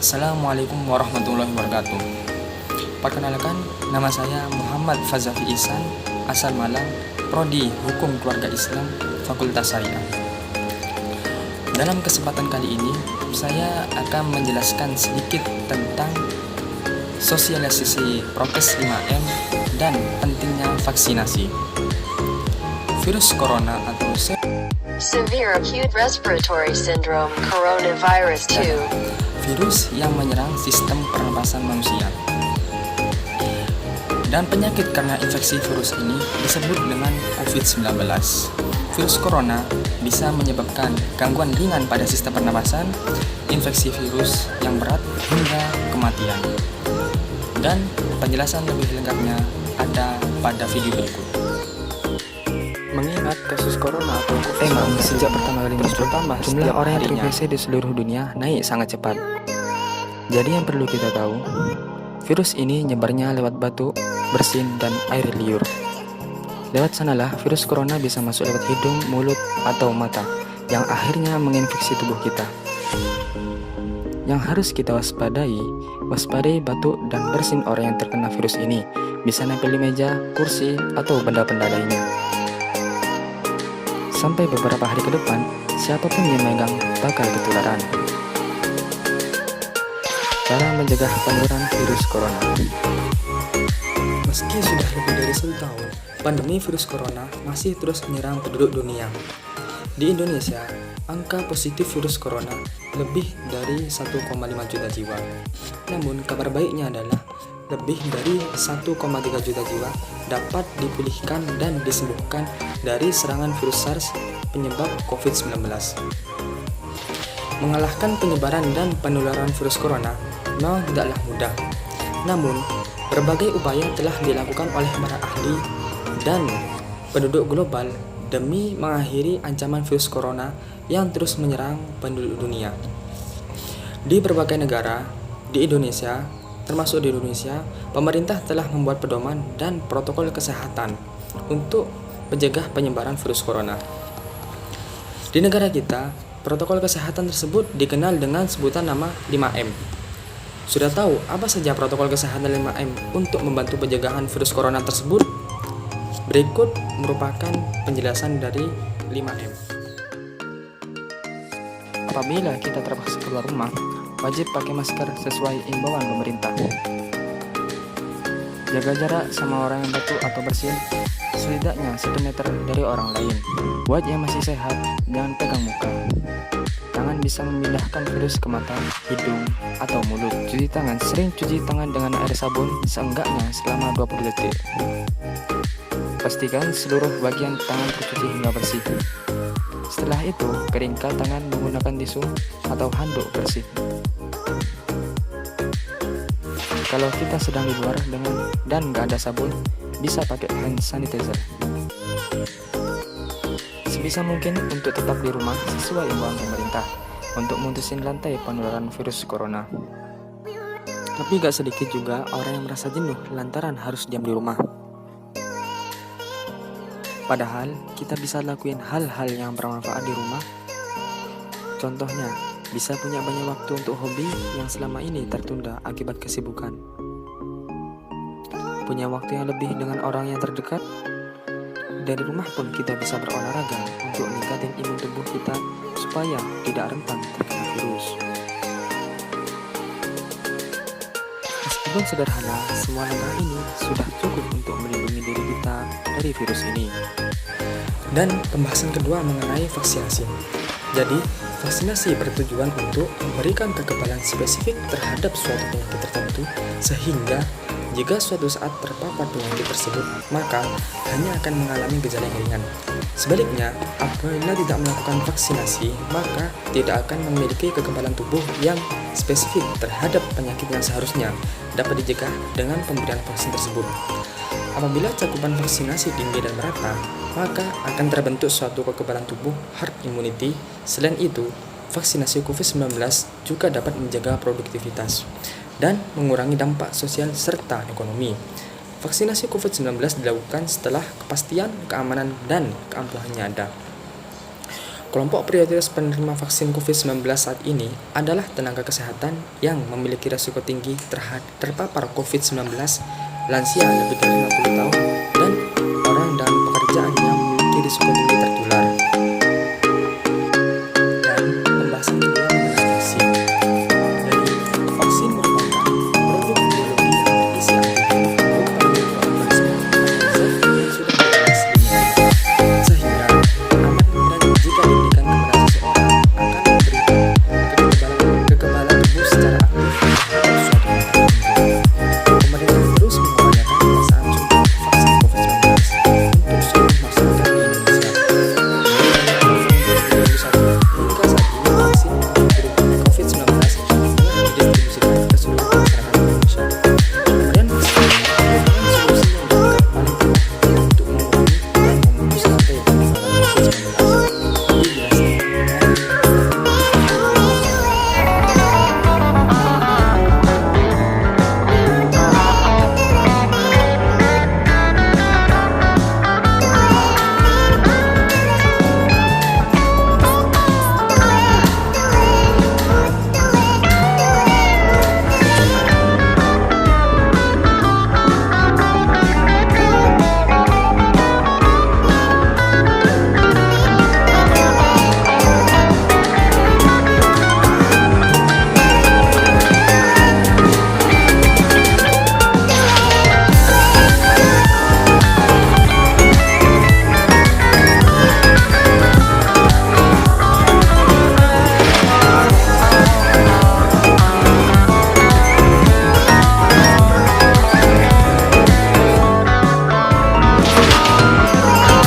Assalamualaikum warahmatullahi wabarakatuh. Perkenalkan, nama saya Muhammad Fazafi Ihsan, asal Malang, Prodi Hukum Keluarga Islam, Fakultas Syariah. Dalam kesempatan kali ini, saya akan menjelaskan sedikit tentang sosialisasi prokes 5M dan pentingnya vaksinasi. Virus corona atau Severe Acute Respiratory Syndrome Coronavirus 2 virus yang menyerang sistem pernapasan manusia. Dan penyakit karena infeksi virus ini disebut dengan COVID-19. Virus corona bisa menyebabkan gangguan ringan pada sistem pernapasan, infeksi virus yang berat hingga kematian. Dan penjelasan lebih lengkapnya ada pada video berikut. Mengingat kasus corona atau COVID-19 sejak pertama kali muncul, jumlah orang yang terinfeksi di seluruh dunia naik sangat cepat. Jadi yang perlu kita tahu, virus ini nyebarnya lewat batuk, bersin, dan air liur. Lewat sanalah virus corona bisa masuk lewat hidung, mulut, atau mata, yang akhirnya menginfeksi tubuh kita. Yang harus kita waspadai batuk dan bersin orang yang terkena virus ini, bisa nempel di meja, kursi, atau benda-benda lainnya. Sampai beberapa hari ke depan, siapapun yang megang bakal ketularan. Cara mencegah penularan virus corona. Meski sudah lebih dari 1 tahun, pandemi virus corona masih terus menyerang penduduk dunia. Di Indonesia, angka positif virus corona lebih dari 1,5 juta jiwa. Namun, kabar baiknya adalah lebih dari 1,3 juta jiwa dapat dipulihkan dan disembuhkan dari serangan virus SARS penyebab COVID-19. Mengalahkan penyebaran dan penularan virus corona memang tidaklah mudah. Namun, berbagai upaya telah dilakukan oleh para ahli dan penduduk global demi mengakhiri ancaman virus corona yang terus menyerang penduduk dunia. Di berbagai negara, termasuk di Indonesia, pemerintah telah membuat pedoman dan protokol kesehatan untuk mencegah penyebaran virus corona. Di negara kita, protokol kesehatan tersebut dikenal dengan sebutan nama 5M. Sudah tahu apa saja protokol kesehatan 5M untuk membantu pencegahan virus corona tersebut? Berikut merupakan penjelasan dari 5M. Apabila kita terpaksa keluar rumah, wajib pakai masker sesuai imbauan pemerintah. Jaga jarak sama orang yang batuk atau bersin setidaknya 1 meter dari orang lain. Buat yang masih sehat, jangan pegang muka. Tangan bisa memindahkan virus ke mata, hidung, atau mulut. Cuci tangan, sering cuci tangan dengan air sabun seenggaknya selama 20 detik. Pastikan seluruh bagian tangan tercuci hingga bersih. Setelah itu, keringkan tangan menggunakan tisu atau handuk bersih. Kalau kita sedang di luar dan nggak ada sabun, bisa pakai hand sanitizer. Sebisa mungkin untuk tetap di rumah sesuai imbauan pemerintah untuk memutuskan rantai penularan virus corona. Tapi gak sedikit juga orang yang merasa jenuh lantaran harus diam di rumah. Padahal kita bisa lakuin hal-hal yang bermanfaat di rumah. Contohnya, bisa punya banyak waktu untuk hobi yang selama ini tertunda akibat kesibukan. Punya waktu yang lebih dengan orang yang terdekat. Dari rumah pun kita bisa berolahraga untuk meningkatkan imun tubuh kita supaya tidak rentan terkena virus. Meskipun sederhana, semua langkah ini sudah cukup untuk melindungi diri kita dari virus ini. Dan pembahasan kedua mengenai vaksinasi. Jadi, vaksinasi bertujuan untuk memberikan kekebalan spesifik terhadap suatu penyakit tertentu sehingga jika suatu saat terpapar penyakit tersebut, maka hanya akan mengalami gejala yang ringan. Sebaliknya, apabila tidak melakukan vaksinasi, maka tidak akan memiliki kekebalan tubuh yang spesifik terhadap penyakit yang seharusnya dapat dicegah dengan pemberian vaksin tersebut. Apabila cakupan vaksinasi tinggi dan merata, maka akan terbentuk suatu kekebalan tubuh herd immunity. Selain itu, vaksinasi COVID-19 juga dapat menjaga produktivitas dan mengurangi dampak sosial serta ekonomi. Vaksinasi COVID-19 dilakukan setelah kepastian keamanan dan keampuhannya ada. Kelompok prioritas penerima vaksin COVID-19 saat ini adalah tenaga kesehatan yang memiliki risiko tinggi terpapar COVID-19, lansia lebih dari 50 tahun, dan orang dalam pekerjaan yang memiliki risiko tinggi tertular. Dan pembahasan kedua mengenai vaksin. Jadi, vaksin merupakan produk biologi yang berisi antigen berupa mikroorganisme zat yang sudah bebas dimulai, sehingga aman dan jika diberikan kepada seseorang akan memberikan kekebalan tubuh secara aktif terhadap suatu yang tertentu. Pemerintah terus mengupayakan pemasangan suntik vaksin COVID-19 untuk seluruh masyarakat di Indonesia. Mulai dari tahun 2021 hingga saat ini vaksin untuk COVID-19 telah didistribusikan ke seluruh masyarakat Indonesia. Dan vaksin ini merupakan solusi yang dianggap paling tepat untuk mengurangi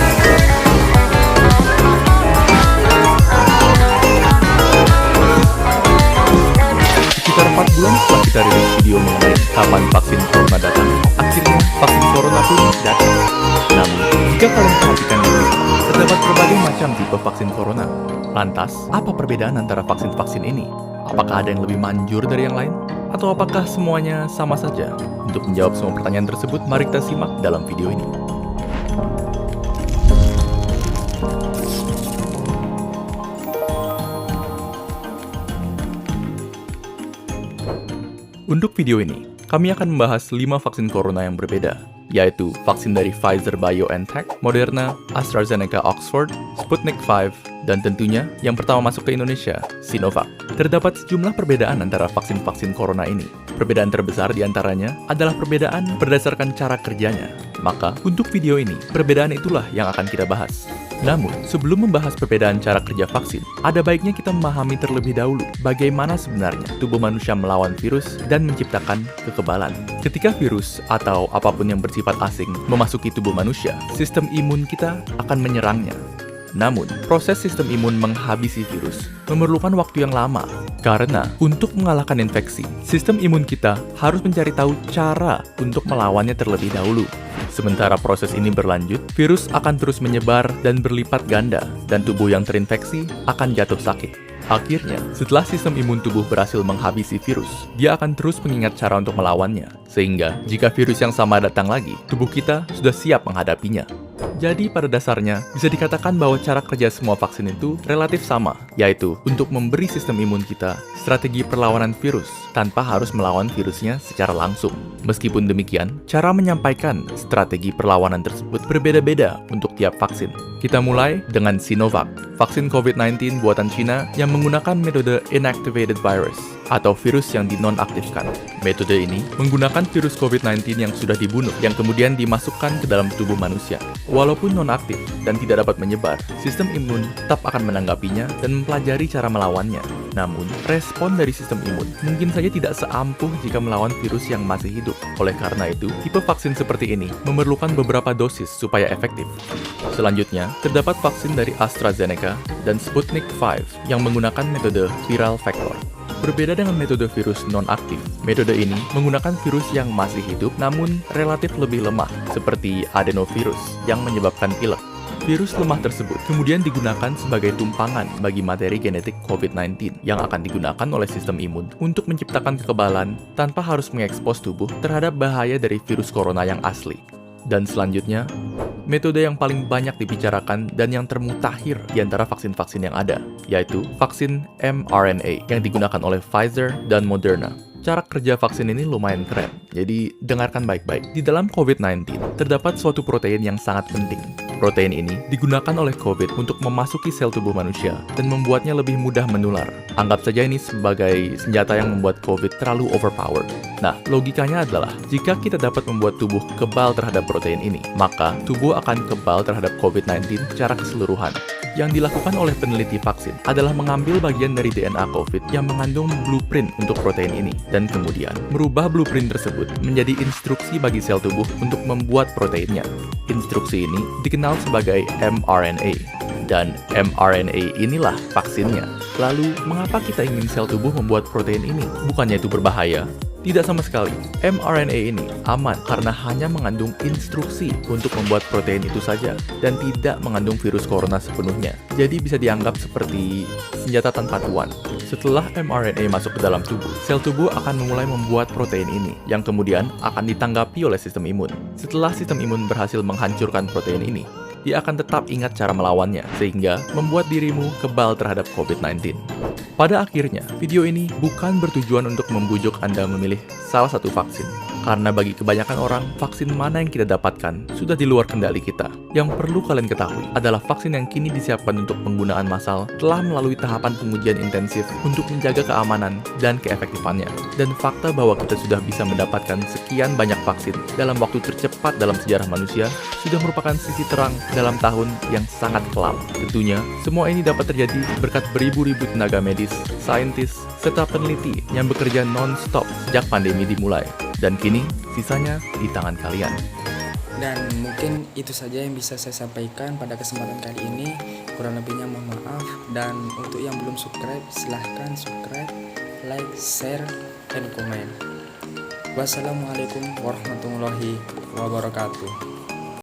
dan memutus rantai penyebaran COVID-19. Lebih jelasnya, Sekitar 4 bulan setelah kita rilis video mengenai kapan vaksin corona datang, akhirnya vaksin corona pun datang. Namun, jika kalian perhatikan di sini, terdapat berbagai macam tipe vaksin corona. Lantas, apa perbedaan antara vaksin-vaksin ini? Apakah ada yang lebih manjur dari yang lain? Atau apakah semuanya sama saja? Untuk menjawab semua pertanyaan tersebut, mari kita simak dalam video ini. Untuk video ini, kami akan membahas 5 vaksin corona yang berbeda, yaitu vaksin dari Pfizer-BioNTech, Moderna, AstraZeneca Oxford, Sputnik V, dan tentunya yang pertama masuk ke Indonesia, Sinovac. Terdapat sejumlah perbedaan antara vaksin-vaksin corona ini. Perbedaan terbesar di antaranya adalah perbedaan berdasarkan cara kerjanya. Maka, untuk video ini, perbedaan itulah yang akan kita bahas. Namun, sebelum membahas perbedaan cara kerja vaksin, ada baiknya kita memahami terlebih dahulu bagaimana sebenarnya tubuh manusia melawan virus dan menciptakan kekebalan. Ketika virus atau apapun yang bersifat asing memasuki tubuh manusia, sistem imun kita akan menyerangnya. Namun, proses sistem imun menghabisi virus memerlukan waktu yang lama, karena untuk mengalahkan infeksi, sistem imun kita harus mencari tahu cara untuk melawannya terlebih dahulu. Sementara proses ini berlanjut, virus akan terus menyebar dan berlipat ganda, dan tubuh yang terinfeksi akan jatuh sakit. Akhirnya, setelah sistem imun tubuh berhasil menghabisi virus, dia akan terus mengingat cara untuk melawannya. Sehingga, jika virus yang sama datang lagi, tubuh kita sudah siap menghadapinya. Jadi pada dasarnya, bisa dikatakan bahwa cara kerja semua vaksin itu relatif sama, yaitu untuk memberi sistem imun kita strategi perlawanan virus tanpa harus melawan virusnya secara langsung. Meskipun demikian, cara menyampaikan strategi perlawanan tersebut berbeda-beda untuk tiap vaksin. Kita mulai dengan Sinovac, vaksin COVID-19 buatan Cina yang menggunakan metode inactivated virus, atau virus yang dinonaktifkan. Metode ini menggunakan virus COVID-19 yang sudah dibunuh, yang kemudian dimasukkan ke dalam tubuh manusia. Walaupun nonaktif dan tidak dapat menyebar, sistem imun tetap akan menanggapinya dan mempelajari cara melawannya. Namun, respon dari sistem imun mungkin saja tidak seampuh jika melawan virus yang masih hidup. Oleh karena itu, tipe vaksin seperti ini memerlukan beberapa dosis supaya efektif. Selanjutnya, terdapat vaksin dari AstraZeneca dan Sputnik V yang menggunakan metode viral vector. Berbeda dengan metode virus non-aktif, metode ini menggunakan virus yang masih hidup namun relatif lebih lemah, seperti adenovirus yang menyebabkan pilek. Virus lemah tersebut kemudian digunakan sebagai tumpangan bagi materi genetik COVID-19 yang akan digunakan oleh sistem imun untuk menciptakan kekebalan tanpa harus mengekspos tubuh terhadap bahaya dari virus corona yang asli. Dan selanjutnya, metode yang paling banyak dibicarakan dan yang termutakhir di antara vaksin-vaksin yang ada, yaitu vaksin mRNA yang digunakan oleh Pfizer dan Moderna. Cara kerja vaksin ini lumayan keren, jadi dengarkan baik-baik. Di dalam COVID-19, terdapat suatu protein yang sangat penting. Protein ini digunakan oleh COVID untuk memasuki sel tubuh manusia dan membuatnya lebih mudah menular. Anggap saja ini sebagai senjata yang membuat COVID terlalu overpowered. Nah, logikanya adalah, jika kita dapat membuat tubuh kebal terhadap protein ini, maka tubuh akan kebal terhadap COVID-19 secara keseluruhan. Yang dilakukan oleh peneliti vaksin adalah mengambil bagian dari DNA COVID yang mengandung blueprint untuk protein ini, dan kemudian merubah blueprint tersebut menjadi instruksi bagi sel tubuh untuk membuat proteinnya. Instruksi ini dikenal sebagai mRNA, dan mRNA inilah vaksinnya. Lalu, mengapa kita ingin sel tubuh membuat protein ini? Bukannya itu berbahaya? Tidak sama sekali. mRNA ini aman karena hanya mengandung instruksi untuk membuat protein itu saja dan tidak mengandung virus corona sepenuhnya. Jadi bisa dianggap seperti senjata tanpa tuan. Setelah mRNA masuk ke dalam tubuh, sel tubuh akan memulai membuat protein ini yang kemudian akan ditanggapi oleh sistem imun. Setelah sistem imun berhasil menghancurkan protein ini, dia akan tetap ingat cara melawannya, sehingga membuat dirimu kebal terhadap COVID-19. Pada akhirnya, video ini bukan bertujuan untuk membujuk Anda memilih salah satu vaksin, karena bagi kebanyakan orang, vaksin mana yang kita dapatkan sudah di luar kendali kita. Yang perlu kalian ketahui adalah vaksin yang kini disiapkan untuk penggunaan massal telah melalui tahapan pengujian intensif untuk menjaga keamanan dan keefektifannya. Dan fakta bahwa kita sudah bisa mendapatkan sekian banyak vaksin dalam waktu tercepat dalam sejarah manusia sudah merupakan sisi terang dalam tahun yang sangat kelam. Tentunya, semua ini dapat terjadi berkat beribu-ribu tenaga medis, saintis, serta peneliti yang bekerja non-stop sejak pandemi dimulai. Dan kini, sisanya di tangan kalian. Dan mungkin itu saja yang bisa saya sampaikan pada kesempatan kali ini. Kurang lebihnya mohon maaf. Dan untuk yang belum subscribe, silahkan subscribe, like, share, dan komen. Wassalamualaikum warahmatullahi wabarakatuh.